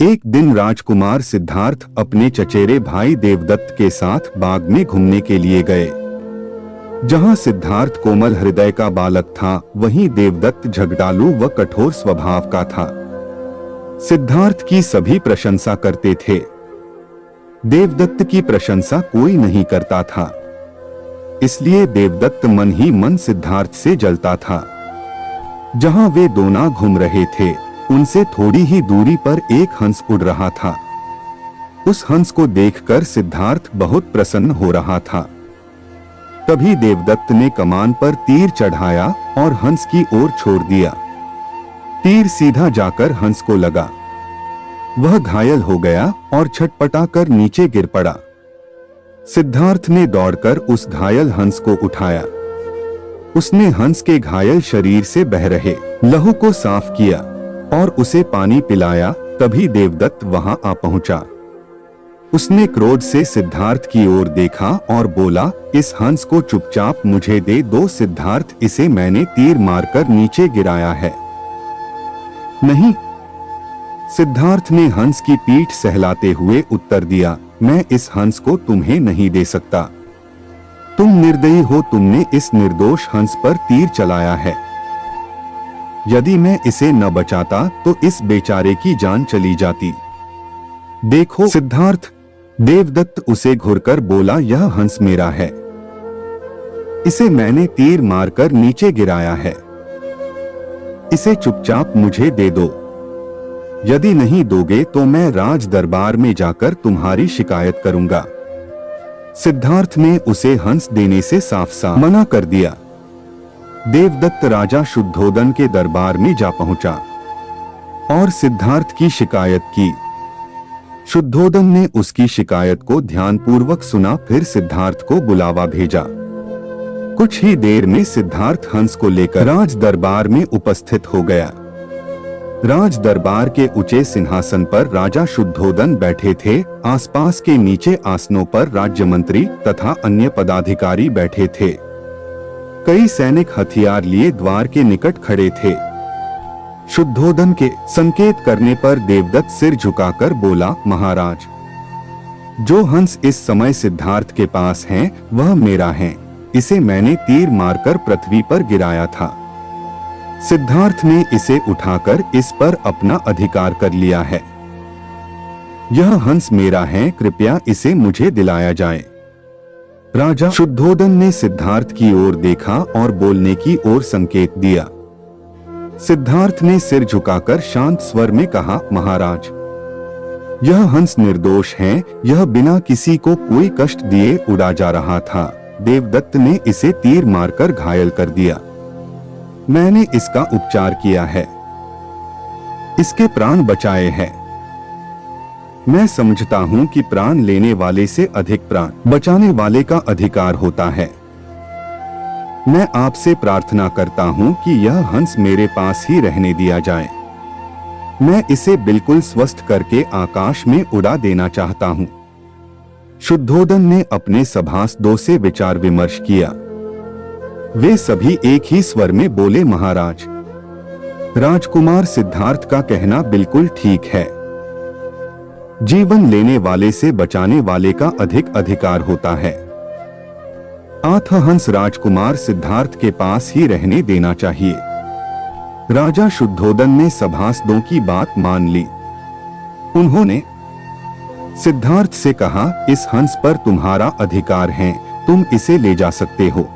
एक दिन राजकुमार सिद्धार्थ अपने चचेरे भाई देवदत्त के साथ बाग में घूमने के लिए गए। जहां सिद्धार्थ कोमल हृदय का बालक था, वहीं देवदत्त झगड़ालू व कठोर स्वभाव का था। सिद्धार्थ की सभी प्रशंसा करते थे। देवदत्त की प्रशंसा कोई नहीं करता था, इसलिए देवदत्त मन ही मन सिद्धार्थ से जलता था। जहां वे दोनों घूम रहे थे, उनसे थोड़ी ही दूरी पर एक हंस उड़ रहा था। उस हंस को देखकर सिद्धार्थ बहुत प्रसन्न हो रहा था। तभी देवदत्त ने कमान पर तीर चढ़ाया और हंस की ओर छोड़ दिया। तीर सीधा जाकर हंस को लगा। वह घायल हो गया और छटपटाकर नीचे गिर पड़ा। सिद्धार्थ ने दौड़कर उस घायल हंस को उठाया। उसने हंस के घायल शरीर से बह रहे लहू को साफ किया और उसे पानी पिलाया। तभी देवदत्त वहां आ पहुंचा। उसने क्रोध से सिद्धार्थ की ओर देखा और बोला, इस हंस को चुपचाप मुझे दे दो सिद्धार्थ, इसे मैंने तीर मारकर नीचे गिराया है। नहीं, सिद्धार्थ ने हंस की पीठ सहलाते हुए उत्तर दिया, मैं इस हंस को तुम्हें नहीं दे सकता। तुम निर्दयी हो, तुमने इस निर्दोष हंस पर तीर चलाया है। यदि मैं इसे न बचाता तो इस बेचारे की जान चली जाती। देखो सिद्धार्थ, देवदत्त उसे घुरकर बोला, यह हंस मेरा है। इसे मैंने तीर मारकर नीचे गिराया है। इसे चुपचाप मुझे दे दो। यदि नहीं दोगे तो मैं राज दरबार में जाकर तुम्हारी शिकायत करूंगा। सिद्धार्थ ने उसे हंस देने से साफ साफ मना कर दिया। देवदत्त राजा शुद्धोदन के दरबार में जा पहुंचा और सिद्धार्थ की शिकायत की। शुद्धोदन ने उसकी शिकायत को ध्यानपूर्वक सुना, फिर सिद्धार्थ को बुलावा भेजा। कुछ ही देर में सिद्धार्थ हंस को लेकर राज दरबार में उपस्थित हो गया। राज दरबार के ऊंचे सिंहासन पर राजा शुद्धोदन बैठे थे। आसपास के नीचे आसनों पर राज्य मंत्री तथा अन्य पदाधिकारी बैठे थे। कई सैनिक हथियार लिए द्वार के निकट खड़े थे। शुद्धोदन के संकेत करने पर देवदत्त सिर झुकाकर बोला, महाराज, जो हंस इस समय सिद्धार्थ के पास है वह मेरा है। इसे मैंने तीर मारकर पृथ्वी पर गिराया था। सिद्धार्थ ने इसे उठाकर इस पर अपना अधिकार कर लिया है। यह हंस मेरा है, कृपया इसे मुझे दिलाया जाए। राजा शुद्धोदन ने सिद्धार्थ की ओर देखा और बोलने की ओर संकेत दिया। सिद्धार्थ ने सिर झुकाकर शांत स्वर में कहा, महाराज, यह हंस निर्दोष है। यह बिना किसी को कोई कष्ट दिए उड़ा जा रहा था। देवदत्त ने इसे तीर मारकर घायल कर दिया। मैंने इसका उपचार किया है, इसके प्राण बचाए हैं। मैं समझता हूं कि प्राण लेने वाले से अधिक प्राण बचाने वाले का अधिकार होता है। मैं आपसे प्रार्थना करता हूं कि यह हंस मेरे पास ही रहने दिया जाए। मैं इसे बिल्कुल स्वस्थ करके आकाश में उड़ा देना चाहता हूं। शुद्धोदन ने अपने सभासदों से विचार विमर्श किया। वे सभी एक ही स्वर में बोले, महाराज, राजकुमार सिद्धार्थ का कहना बिल्कुल ठीक है। जीवन लेने वाले से बचाने वाले का अधिक अधिकार होता है। अतः हंस राजकुमार सिद्धार्थ के पास ही रहने देना चाहिए। राजा शुद्धोदन ने सभासदों की बात मान ली। उन्होंने सिद्धार्थ से कहा, इस हंस पर तुम्हारा अधिकार है, तुम इसे ले जा सकते हो।